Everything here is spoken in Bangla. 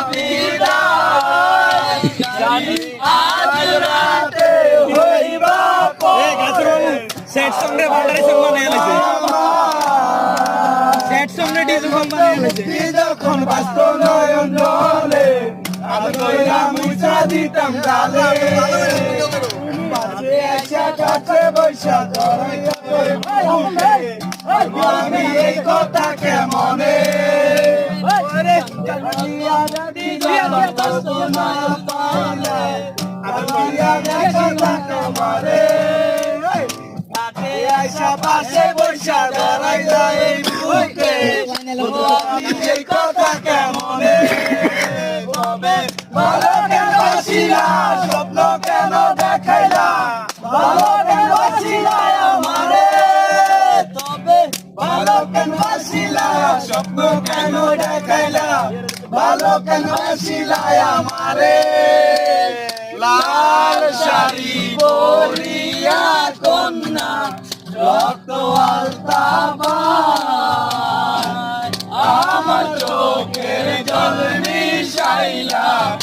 বিদায় জানি আজ রাতে হইবা সেট সং রে বান্ডারি সং বানায় লাইছে সেট সং রে ডিজে সং বানায় লাইছে যখন বাস্ত নয়ন জলে আমি কইরা মুছা দিতাম গালে পাশে আসা কাছে বৈশা জড়াইয়া করে আমি এই কথা কেমনে পাশে বৈশা দাঁড়াই যায় বুকে আমি এই কথা কেমনে তবে ভালো কেন বাসিলা স্বপ্ন কেন দেখাইলা ভালো কেন বাসিলা আমারে তবে ভালো কেন বাসিলা স্বপ্ন কেন দেখাইলা ভালো কেন বাসিলা আমারে লাল শাড়ি পরিয়া কন্যা রক্ত আলতা